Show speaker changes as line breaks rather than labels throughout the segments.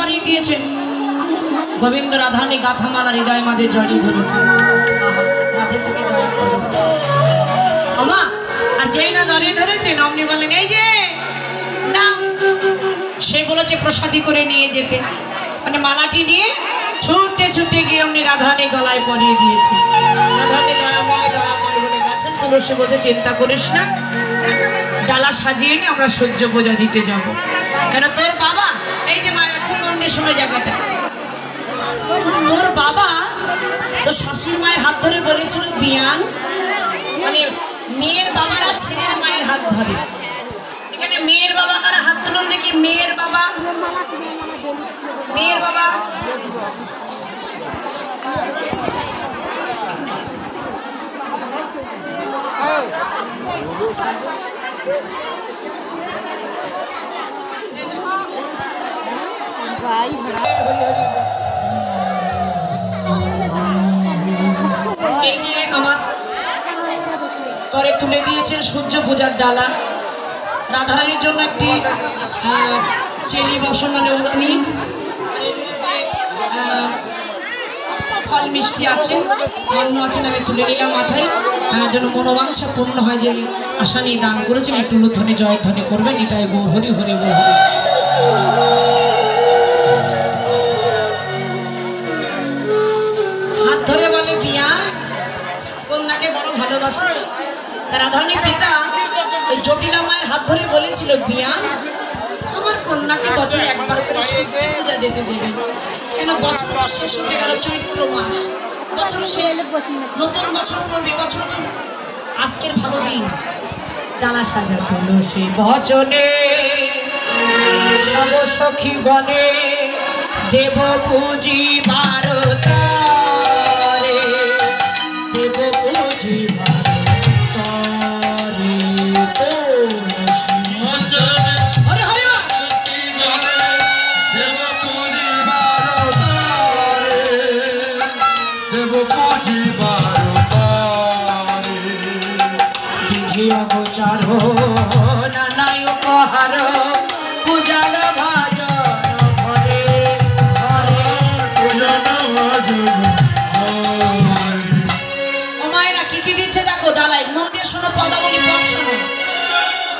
পরিয়ে দিয়েছেন। গোবিন্দ রাধারানী গাথামালা হৃদয় মাঝে জড়িয়ে ধরেছে। রাধে তুমি দয়া করো আমা। আর যেই না জড়িয়ে ধরেছেন অমনি বলেন এই যে নাও। সে বলেছে প্রসাদী করে নিয়ে যেতে, মানে মালাটি নিয়ে ছুটে ছুটে গিয়ে অমনি রাধারানী গলায় পরিয়ে দিয়েছে। রাধারানী দয়াময় দয়াময় বলে গেছেন। তুলসী বলছে চিন্তা করিস না, ডালা সাজিয়ে নিয়ে আমরা সহ্য পূজা দিতে যাব। কেন তোর বাবা, এই যে মায়ের এখন মন্দির শোনা জায়গাটা, তোর বাবা তো শাশুড়ি মায়ের হাত ধরে বলেছিল বিয়ান, মানে মেয়ের বাবারা ছেলের মায়ের হাত ধরে। এখানে মেয়ের বাবা কারা হাত তুলুন দেখি। মেয়ের বাবা, মেয়ের বাবা এই যে আমার করে তুলে দিয়েছেন সূর্য পূজার ডালা। রাধারানীর জন্য একটি চেরি বসন মানে উড়ানি, ফল মিষ্টি আছে, অন্ন আছেন, আমি তুলে নিলাম মাথায় যেন মনোবাঞ্ছা পূর্ণ হয়। যে আশা নিয়ে দান করেছেন একটু ধ্বনি জয় ধ্বনি করবেন। এটাই গো হরি হরি গো হরি। হাত ধরে বলে বিয়া কন্যাকে বড় ভালোবাসে। রাধারানীর পিতা ওই জটিলা মায়ের হাত ধরে বলেছিল বিয়ান আমার কন্যাকে বছরে একবার করে সূর্য পূজা দিতে দেবেন। কেন বছর তো শেষ হতে গেল, চৈত্র মাস, বছর শেষ, নতুন বছর পড়বে। বছর তো আজকের ভালো দিন। ডালা সাজা তুলসী বচনে সব সখী বনে দেব পুঁজি ভারতারে, দেব পুঁজি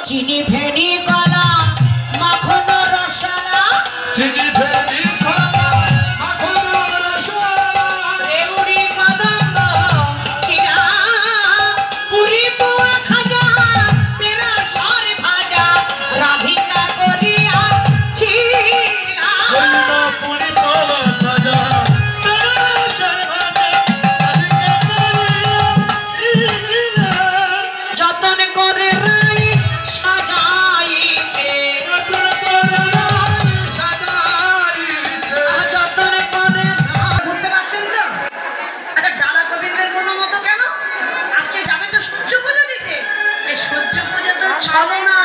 চিনি ফেনি কলা মাখন রসনা, চিনি ফেনি কলা মাখন রসনা, রেউড়ি কদম্ব কিনা পুরি পোয়া খাজা মেরা সর ভাজা রাধিকা করিয়া ছিলা পুরি পোয়া খাজা মেরা সর ভাজা রাধিকা করিয়া ছিলা। যতন করে চলো না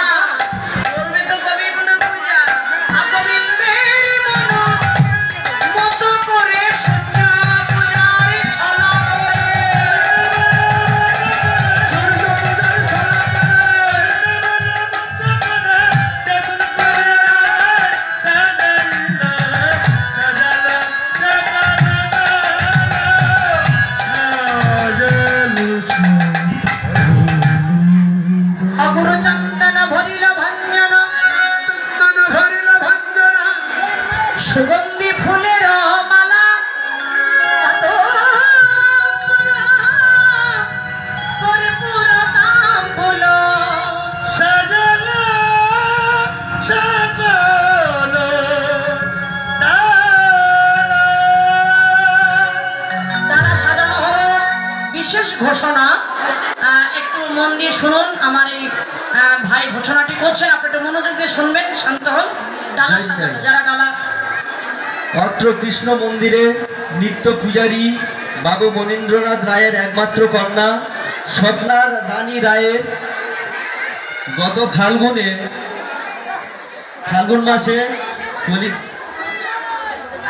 করবে তো গোবিন্দ পূজা, গোবিন্দের মতো করে সূর্য পূজার ছলা অগুরু চন্দন ভরিল ভঞ্জন, চন্দন ভরিল ভঞ্জন, সুগন্ধি ফুলের মালা পরিপূর্ণ তাম্বুল সাজাল সকল দ্বারা সাজানো হলো। বিশেষ ঘোষণা, একটু মন দিয়ে শুনুন। আমার এই ভাই ঘোষণাটি করছেন, আপনি একটু মনোযোগ দিয়ে শুনবেন, শান্ত হন। ডালা সাজানো, যারা ডালা
অত্র কৃষ্ণ মন্দিরে নিত্য পূজারী বাবু মনীন্দ্রনাথ রায়ের একমাত্র কন্যা স্বপ্না রানী রায়ের গত ফাল্গুন মাসে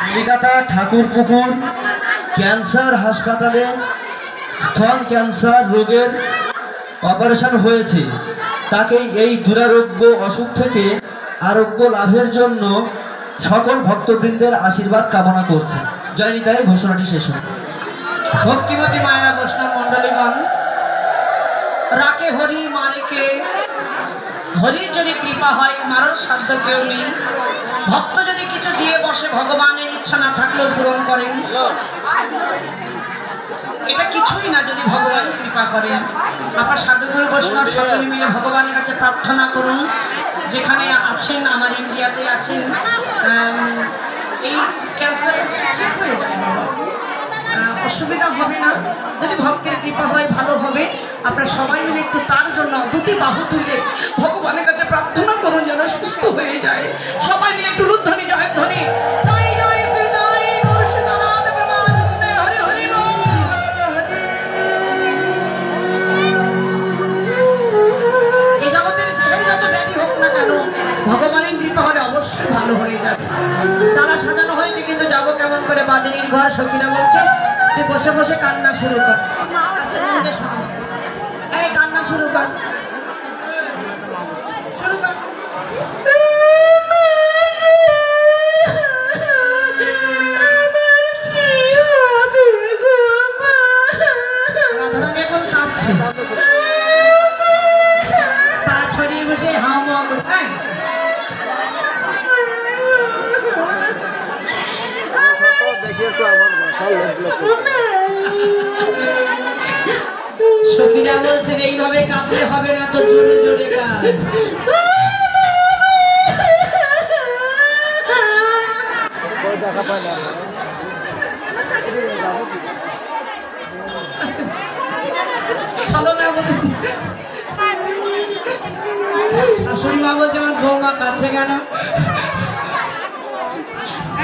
কলিকাতা ঠাকুরপুকুর ক্যান্সার হাসপাতালে স্তন ক্যান্সার রোগের অপারেশন হয়েছে। তাকে এই দুরারোগ্য অসুখ থেকে আরোগ্য লাভের জন্য সকল ভক্তবৃন্দের আশীর্বাদ কামনা করছি। জয় নিতাই, ঘোষণাটি শেষ হল।
ভক্তিমতী মায়েরা বৈষ্ণব মন্ডলীগণ, রাকে হরি মারেকে, হরির যদি কৃপা হয় মারার সাধ্য কেউ নেই। ভক্ত যদি কিছু দিয়ে বসে ভগবানের ইচ্ছা না থাকলেও পূরণ করেন, এটা কিছুই না যদি ভগবান কৃপা করেন। আপনার সাধুগুরু বৈষ্ণব সকলে মিলে ভগবানের কাছে প্রার্থনা করুন। যেখানে আছেন, আমার ইন্ডিয়াতে আছেন, এই ক্যান্সার ঠিক হয়ে যাবে, অসুবিধা হবে না। যদি ভক্তের কৃপা হয় ভালো হবে। আপনারা সবাই মিলে একটু তার জন্য দুটি বাহু তুলে ভগবানের কাছে প্রার্থনা করুন যেন সুস্থ হয়ে যায়। সবাই মিলে একটু রুদ্ধনি জয় ধ্বনি। জয় জয় শ্রী জয় গুরু সীতানাথ প্রেমানন্দে হরি হরি বল। এই জগতের দেহের যত ব্যাধি হোক না কেন, ভগবানের কৃপা হলে অবশ্যই ভালো হয়ে যাবে। তারা সাজানো হয়েছে, কিন্তু যাবো কেমন করে? বাদিনীর ঘর। সখীরা বলছে তুই বসে বসে কান্না শুরু কর। এই কান্না শুরু কর, শুরু কর। রাধারানী এখন কাঁদছে, পা ছড়িয়ে বসে হাও মাও করে। সখীরা বলছেন এইভাবে কাঁদতে হবে না, তো জোরে জোরে কাঁদ। শাশুড়ি মা বলছে আমার বৌমা কাঁদছে কেন?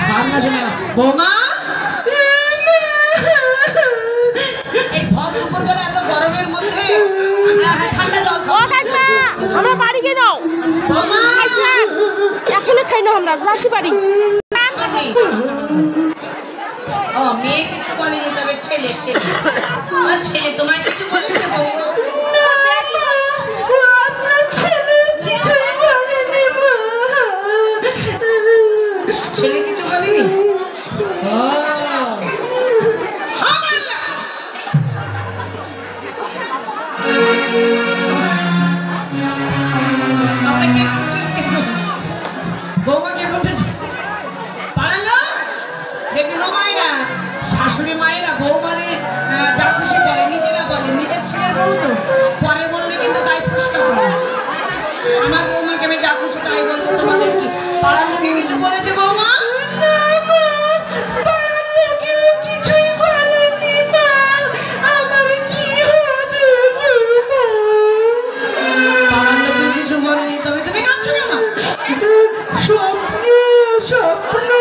কান্না শুনে বৌমা, এই ভর দুপুর বেলা এত গরমের মধ্যে ঠান্ডা জল
আমরা বাড়ি গেল
বৌমা,
এখনো খাই না, আমরা যাচ্ছি বাড়ি।
ও মেয়ে কিছু বলেনি, তবে ছেলে ছেলে আর ছেলে তোমায় কিছু বলেছে বৌমা? ছেলে কিছু বলেনি? শাশুড়ি মায়েরা বৌমাদের যা খুশি বলে, নিজেরা বলে, নিজের ছেলের বউ তো পরে বললে কিন্তু তাই ফুসকা করে। আমার বৌমাকে আমি যা খুশি তাই বলবো। তোমাদের কি পাড়ার লোকে কিছু বলেছে বৌমা? পাড়ার লোকে কিছু বলেনি, তবে তুমি কাঁদছো কেন?
স্বপ্ন